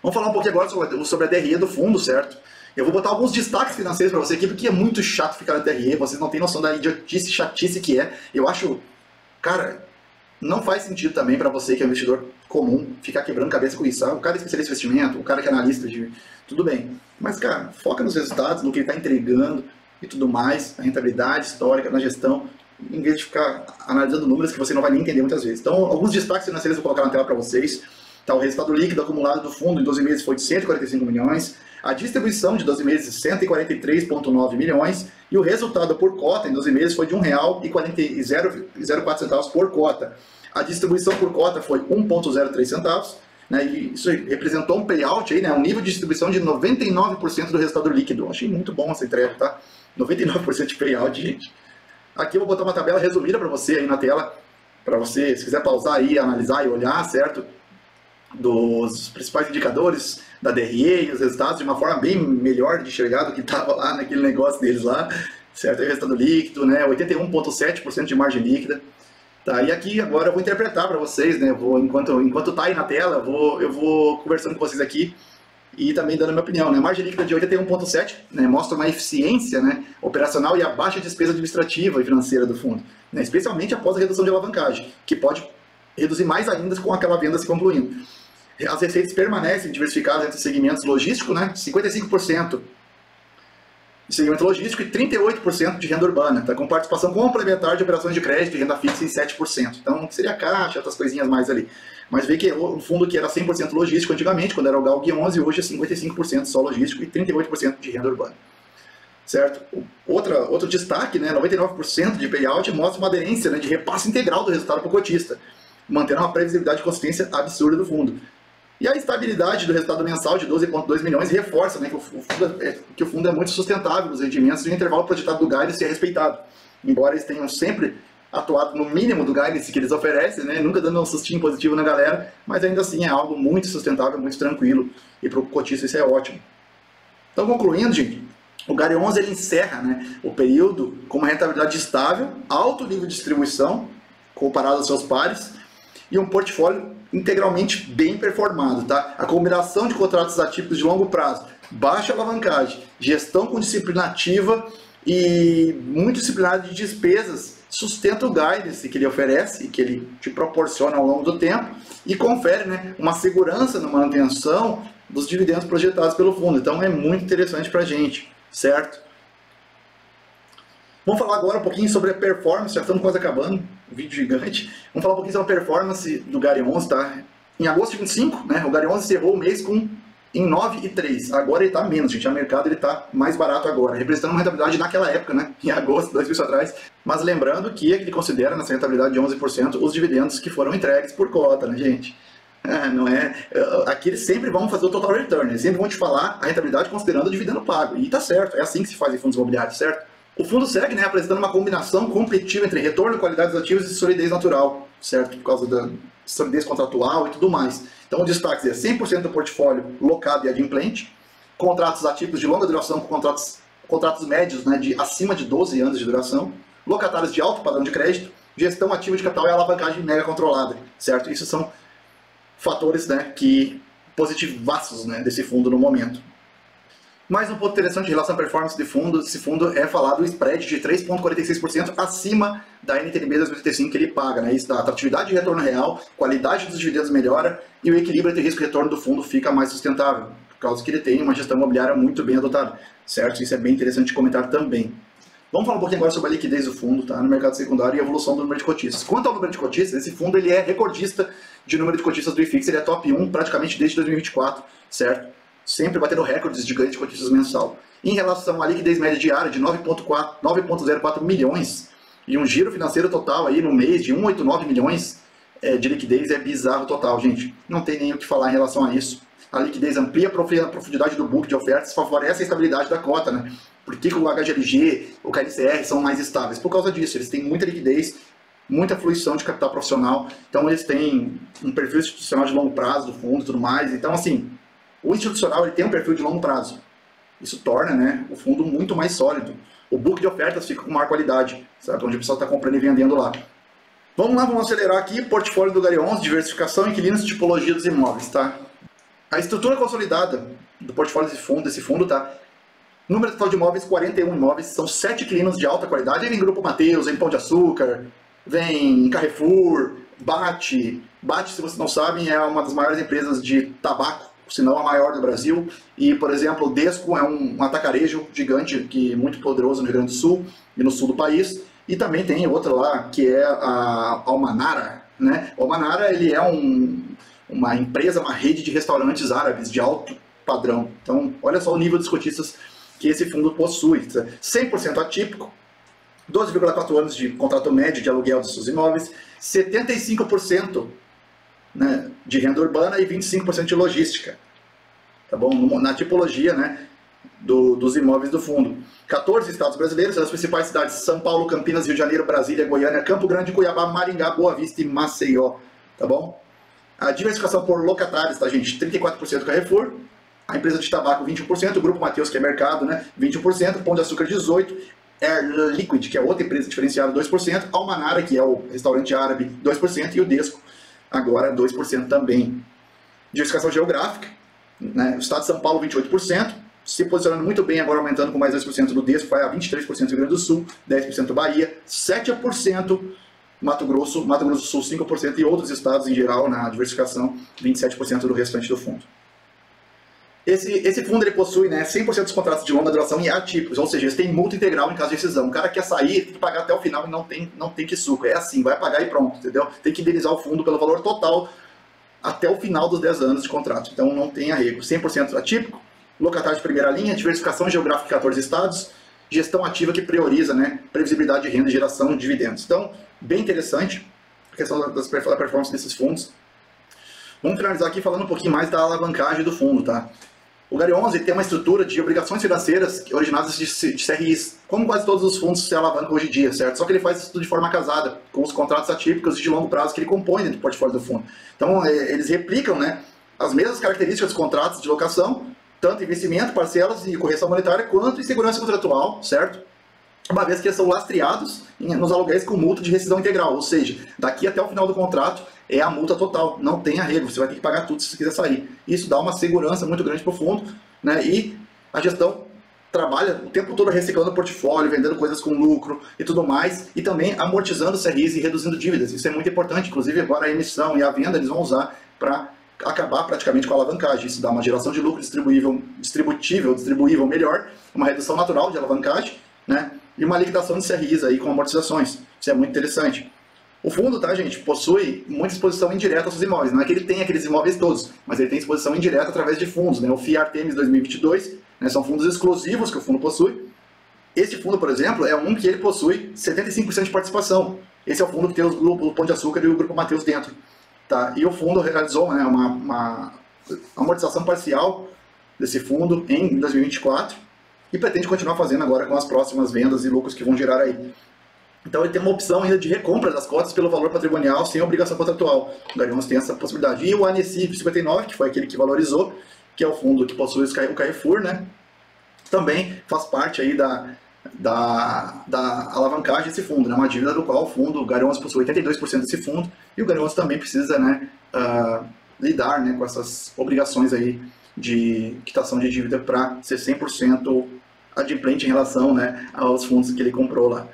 Vamos falar um pouquinho agora sobre a DRE do fundo, certo? Eu vou botar alguns destaques financeiros para você aqui, porque é muito chato ficar na DRE, vocês não têm noção da idiotice, chatice que é. Eu acho, cara, não faz sentido também para você que é um investidor comum ficar quebrando cabeça com isso. Sabe? O cara é especialista em investimento, o cara que é analista de... Tudo bem. Mas, cara, foca nos resultados, no que ele está entregando e tudo mais, na rentabilidade histórica, na gestão, em vez de ficar analisando números que você não vai nem entender muitas vezes. Então, alguns destaques financeiros eu vou colocar na tela para vocês. Tá, o resultado líquido acumulado do fundo em 12 meses foi de 145 milhões. A distribuição de 12 meses, 143,9 milhões. E o resultado por cota em 12 meses foi de R$ 1,04 por cota. A distribuição por cota foi 1,03 centavos. Né, e isso representou um payout, aí, né, um nível de distribuição de 99% do resultado líquido. Achei muito bom essa entrega, tá? 99% de payout, gente. Aqui eu vou botar uma tabela resumida para você aí na tela. Para você, se quiser pausar aí, analisar e olhar, certo? Dos principais indicadores da DRE e os resultados de uma forma bem melhor de enxergar do que estava lá naquele negócio deles lá, certo? O resultado líquido, né? 81,7% de margem líquida. Tá, e aqui agora eu vou interpretar para vocês, né? Enquanto tá aí na tela, eu vou conversando com vocês aqui e também dando a minha opinião, né? A margem líquida de 81,7, né? Mostra uma eficiência, né, operacional e a baixa despesa administrativa e financeira do fundo, né? Especialmente após a redução de alavancagem, que pode reduzir mais ainda com aquela venda se concluindo. As receitas permanecem diversificadas entre segmentos logístico, né? 55% de segmento logístico e 38% de renda urbana, tá? Com participação complementar de operações de crédito e renda fixa em 7%. Então, seria caixa, outras coisinhas mais ali. Mas vê que o fundo que era 100% logístico antigamente, quando era o GALG 11, hoje é 55% só logístico e 38% de renda urbana. Certo? Outro destaque, né? 99% de payout mostra uma aderência, né, de repasse integral do resultado para o cotista, mantendo uma previsibilidade de consistência absurda do fundo. E a estabilidade do resultado mensal de 12,2 milhões reforça, né, que o fundo é muito sustentável, os rendimentos e o intervalo projetado do guidance é respeitado. Embora eles tenham sempre atuado no mínimo do guidance que eles oferecem, né, nunca dando um sustinho positivo na galera, mas ainda assim é algo muito sustentável, muito tranquilo, e para o cotista isso é ótimo. Então, concluindo, gente, o GARI 11 ele encerra, né, o período com uma rentabilidade estável, alto nível de distribuição, comparado aos seus pares, e um portfólio integralmente bem performado, tá? A combinação de contratos atípicos de longo prazo, baixa alavancagem, gestão com disciplina ativa e muito disciplinada de despesas sustenta o guidance que ele oferece e que ele te proporciona ao longo do tempo e confere, né, uma segurança na manutenção dos dividendos projetados pelo fundo. Então é muito interessante para a gente, certo? Vamos falar agora um pouquinho sobre a performance, já estamos quase acabando, um vídeo gigante. Vamos falar um pouquinho sobre a performance do GARI 11, tá? Em agosto de 25, né, o GARI 11 encerrou o mês em 9,3. Agora ele está menos, gente. A mercado ele está mais barato agora, representando uma rentabilidade naquela época, né, em agosto, 2 meses atrás. Mas lembrando que ele considera nessa rentabilidade de 11% os dividendos que foram entregues por cota, né, gente? Não é, aqui eles sempre vão fazer o total return, eles sempre vão te falar a rentabilidade considerando o dividendo pago. E tá certo, é assim que se faz em fundos imobiliários, certo? O fundo segue, né, apresentando uma combinação competitiva entre retorno, qualidade dos ativos e solidez natural, certo? Por causa da solidez contratual e tudo mais. Então o destaque é 100% do portfólio locado e adimplente, contratos atípicos de longa duração com contratos médios, né, de acima de 12 anos de duração, locatários de alto padrão de crédito, gestão ativa de capital e alavancagem mega controlada, certo? Isso são fatores, né, que positivaços, né, desse fundo no momento. Mais um ponto interessante em relação à performance de fundo, esse fundo é falado o spread de 3,46% acima da NTNB 2035 que ele paga, né? Isso dá atratividade de retorno real, qualidade dos dividendos melhora e o equilíbrio entre risco e retorno do fundo fica mais sustentável, por causa que ele tem uma gestão imobiliária muito bem adotada, certo? Isso é bem interessante de comentar também. Vamos falar um pouquinho agora sobre a liquidez do fundo, tá? No mercado secundário e a evolução do número de cotistas. Quanto ao número de cotistas, esse fundo ele é recordista de número de cotistas do IFIX, ele é top 1 praticamente desde 2024, certo? Sempre batendo recordes de ganho de cotistas mensal. Em relação à liquidez média diária de 9,04 milhões e um giro financeiro total aí no mês de 1,89 milhões de liquidez, é bizarro total, gente. Não tem nem o que falar em relação a isso. A liquidez amplia a profundidade do book de ofertas, favorece a estabilidade da cota, né? Por que o HGLG, o KNCR são mais estáveis? Por causa disso, eles têm muita liquidez, muita fluição de capital profissional, então eles têm um perfil institucional de longo prazo do fundo e tudo mais. Então, assim, o institucional ele tem um perfil de longo prazo. Isso torna, né, o fundo muito mais sólido. O book de ofertas fica com maior qualidade, certo? Onde o pessoal está comprando e vendendo lá. Vamos lá, vamos acelerar aqui. Portfólio do GARI 11, diversificação, inquilinos e tipologia dos imóveis, tá? A estrutura consolidada do portfólio desse fundo, tá? Número total de imóveis, 41 imóveis, são 7 inquilinos de alta qualidade. Aí vem Grupo Mateus, vem Pão de Açúcar, vem Carrefour, BAT. BAT, se vocês não sabem, é uma das maiores empresas de tabaco, se não a maior do Brasil. E, por exemplo, o Desco é um atacarejo gigante, que é muito poderoso no Rio Grande do Sul e no sul do país. E também tem outra lá, que é a Almanara, né? O Almanara, ele é uma empresa, uma rede de restaurantes árabes de alto padrão. Então, olha só o nível dos cotistas que esse fundo possui. 100% atípico, 12,4 anos de contrato médio de aluguel dos seus imóveis, 75%, né, de renda urbana e 25% de logística. Tá bom? Na tipologia, né, dos imóveis do fundo. 14 estados brasileiros, as principais cidades: São Paulo, Campinas, Rio de Janeiro, Brasília, Goiânia, Campo Grande, Cuiabá, Maringá, Boa Vista e Maceió. Tá bom? A diversificação por locatários, tá, gente? 34% Carrefour, a empresa de tabaco 21%, o Grupo Mateus, que é mercado, né, 20%, Pão de Açúcar 18%, Air Liquid, que é outra empresa diferenciada, 2%, Almanara, que é o restaurante árabe, 2%, e o Desco, agora 2% também. Diversificação geográfica, né, o estado de São Paulo 28%, se posicionando muito bem, agora aumentando com mais 2% do Desco, vai a 23% do Rio Grande do Sul, 10% Bahia, 7% Mato Grosso do Sul 5% e outros estados em geral na diversificação, 27% do restante do fundo. Esse fundo ele possui, né, 100% dos contratos de longa duração e atípicos, ou seja, eles têm multa integral em caso de rescisão. O cara quer sair, tem que pagar até o final e não tem que suco. É assim, vai pagar e pronto, entendeu? Tem que indenizar o fundo pelo valor total até o final dos 10 anos de contrato. Então não tem arrego. 100% atípico, locatário de primeira linha, diversificação geográfica em 14 estados, gestão ativa que prioriza, né, previsibilidade de renda e geração de dividendos. Então, bem interessante a questão da performance desses fundos. Vamos finalizar aqui falando um pouquinho mais da alavancagem do fundo, tá? O Gary 11 tem uma estrutura de obrigações financeiras originadas de CRIs, como quase todos os fundos se alavancam hoje em dia, certo? Só que ele faz isso tudo de forma casada, com os contratos atípicos e de longo prazo que ele compõe dentro do portfólio do fundo. Então, eles replicam, né, as mesmas características dos contratos de locação, tanto investimento, parcelas e correção monetária, quanto em segurança contratual, certo? Uma vez que eles são lastreados nos aluguéis com multa de rescisão integral, ou seja, daqui até o final do contrato é a multa total, não tem arrego, você vai ter que pagar tudo se você quiser sair. Isso dá uma segurança muito grande para o fundo, né? E a gestão trabalha o tempo todo reciclando o portfólio, vendendo coisas com lucro e tudo mais, e também amortizando CRIs e reduzindo dívidas. Isso é muito importante, inclusive agora a emissão e a venda eles vão usar para acabar praticamente com a alavancagem. Isso dá uma geração de lucro distribuível melhor, uma redução natural de alavancagem, né? E uma liquidação de CRIs aí com amortizações. Isso é muito interessante. O fundo, tá, gente, possui muita exposição indireta aos seus imóveis. Não é que ele tem aqueles imóveis todos, mas ele tem exposição indireta através de fundos, né? O FII Artemis 2022, né, são fundos exclusivos que o fundo possui. Este fundo, por exemplo, é um que ele possui 75% de participação. Esse é o fundo que tem o Pão de Açúcar e o Grupo Mateus dentro. Tá? E o fundo realizou, né, uma amortização parcial desse fundo em 2024 e pretende continuar fazendo agora com as próximas vendas e lucros que vão gerar aí. Então ele tem uma opção ainda de recompra das cotas pelo valor patrimonial sem obrigação contratual. O Gary 11 tem essa possibilidade. E o ANECIV 59, que foi aquele que valorizou, que é o fundo que possui o Carrefour, né, também faz parte aí da alavancagem desse fundo, né, uma dívida do qual o fundo, o Gary 11 possui 82% desse fundo, e o Gary 11 também precisa, né, lidar, né, com essas obrigações aí de quitação de dívida para ser 100% adimplente em relação, né, aos fundos que ele comprou lá.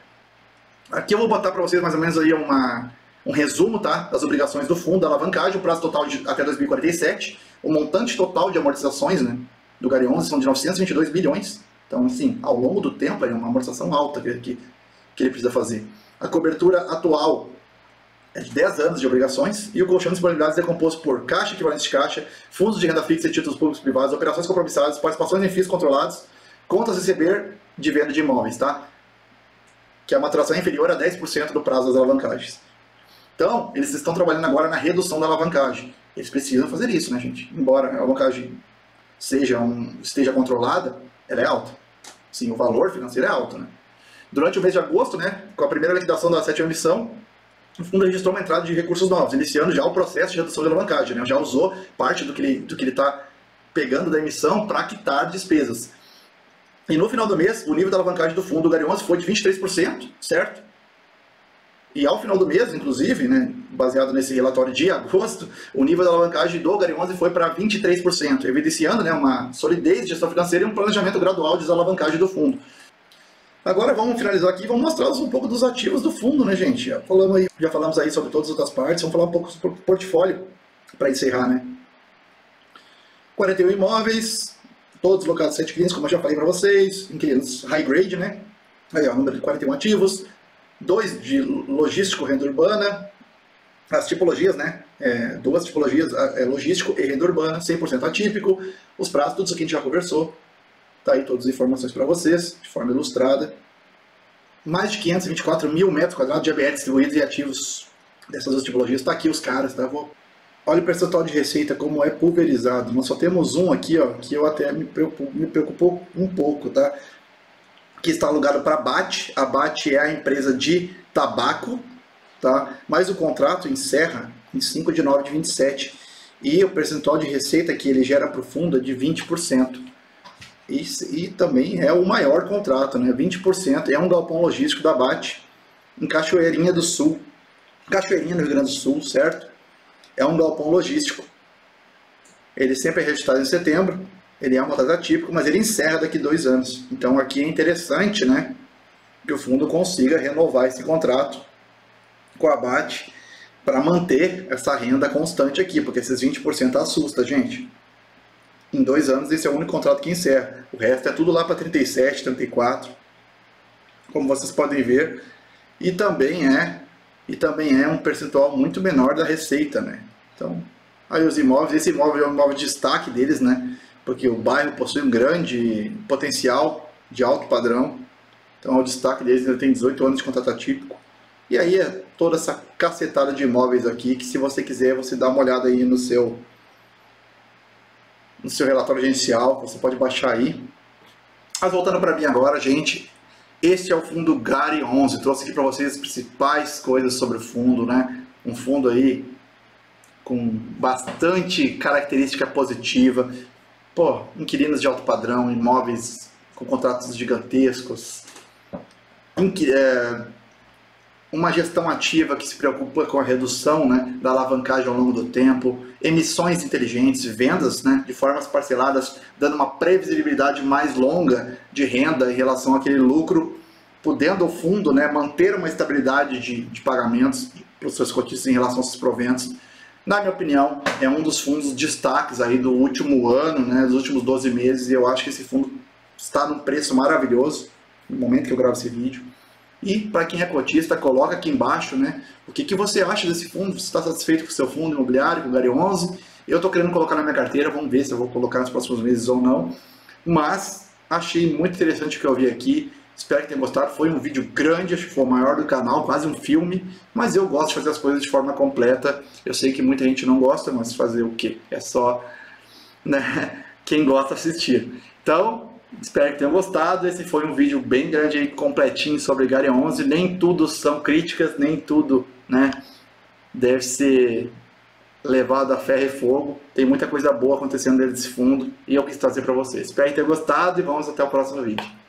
Aqui eu vou botar para vocês mais ou menos aí um resumo, tá, das obrigações do fundo, da alavancagem, o prazo total até 2047, o montante total de amortizações, né, do Gary 11 são de 922 bilhões. Então, assim, ao longo do tempo, é uma amortização alta que ele precisa fazer. A cobertura atual é de 10 anos de obrigações e o colchão de disponibilidades é composto por caixa, equivalente de caixa, fundos de renda fixa e títulos públicos e privados, operações compromissadas, participações em FIIs controlados, contas a receber de venda de imóveis, tá? Que é uma maturação inferior a 10% do prazo das alavancagens. Então, eles estão trabalhando agora na redução da alavancagem. Eles precisam fazer isso, né, gente? Embora a alavancagem esteja controlada, ela é alta. Sim, o valor financeiro é alto, né? Durante o mês de agosto, né, com a primeira liquidação da 7ª emissão, o fundo registrou uma entrada de recursos novos, iniciando já o processo de redução de alavancagem, né? Já usou parte do que ele está pegando da emissão para quitar despesas. E no final do mês, o nível da alavancagem do fundo do Gary 11 foi de 23%, certo? E ao final do mês, inclusive, né, baseado nesse relatório de agosto, o nível da alavancagem do Gary 11 foi para 23%, evidenciando, né, uma solidez de gestão financeira e um planejamento gradual de desalavancagem do fundo. Agora vamos finalizar aqui e vamos mostrar um pouco dos ativos do fundo, né, gente? Já falamos aí sobre todas as outras partes, vamos falar um pouco sobre o portfólio para encerrar, né? 41 imóveis, todos locados em 7 clientes, como eu já falei para vocês, inquilinos high grade, né? Aí, ó, número de 41 ativos, 2 de logístico, renda urbana, as tipologias, né? 2 tipologias, logístico e renda urbana, 100% atípico, os prazos, tudo isso aqui a gente já conversou. Tá aí todas as informações para vocês, de forma ilustrada. Mais de 524 mil metros quadrados de ABL distribuídos e ativos dessas duas tipologias. Tá aqui os caras, tá? Olha o percentual de receita, como é pulverizado. Nós só temos um aqui, ó, que eu até me preocupou um pouco, tá? Que está alugado para a BAT. A BAT é a empresa de tabaco, tá? Mas o contrato encerra em 5 de 9 de 27. E o percentual de receita que ele gera para o fundo é de 20%. E também é o maior contrato, né? 20%. É um galpão logístico da BAT em Cachoeirinha do Sul. Cachoeirinha, no Rio Grande do Sul, certo? É um galpão logístico. Ele sempre é registrado em setembro. Ele é um contrato atípico, mas ele encerra daqui 2 anos. Então aqui é interessante, né, que o fundo consiga renovar esse contrato com a BAT para manter essa renda constante aqui, porque esses 20% assusta, gente. Em 2 anos esse é o único contrato que encerra. O resto é tudo lá para 37, 34, como vocês podem ver. E também é um percentual muito menor da receita, né? Então, aí os imóveis, esse imóvel é um imóvel de destaque deles, né? Porque o bairro possui um grande potencial de alto padrão. Então, o destaque deles, ele tem 18 anos de contrato atípico. E aí é toda essa cacetada de imóveis aqui, que se você quiser, você dá uma olhada aí no seu relatório gerencial, você pode baixar aí. Mas voltando para mim agora, gente, este é o fundo GARI 11. Trouxe aqui para vocês as principais coisas sobre o fundo, né? Um fundo aí com bastante característica positiva. Pô, inquilinos de alto padrão, imóveis com contratos gigantescos, uma gestão ativa que se preocupa com a redução, né, da alavancagem ao longo do tempo, emissões inteligentes, vendas, né, de formas parceladas, dando uma previsibilidade mais longa de renda em relação àquele lucro, podendo o fundo, né, manter uma estabilidade de pagamentos para os seus cotistas em relação aos seus proventos. Na minha opinião, é um dos fundos destaques aí do último ano, né, dos últimos 12 meses, e eu acho que esse fundo está num preço maravilhoso no momento que eu gravo esse vídeo. E para quem é cotista, coloca aqui embaixo, né, o que você acha desse fundo, se está satisfeito com o seu fundo imobiliário, com o GARI 11. Eu estou querendo colocar na minha carteira, vamos ver se eu vou colocar nos próximos meses ou não, mas achei muito interessante o que eu vi aqui. Espero que tenham gostado. Foi um vídeo grande, acho que foi o maior do canal, quase um filme, mas eu gosto de fazer as coisas de forma completa. Eu sei que muita gente não gosta, mas fazer o quê? É só, né, quem gosta assistir. Então, espero que tenham gostado. Esse foi um vídeo bem grande e completinho sobre GARI 11. Nem tudo são críticas, nem tudo, né, deve ser levado a ferro e fogo. Tem muita coisa boa acontecendo dentro desse fundo e eu quis trazer para vocês. Espero que tenham gostado e vamos até o próximo vídeo.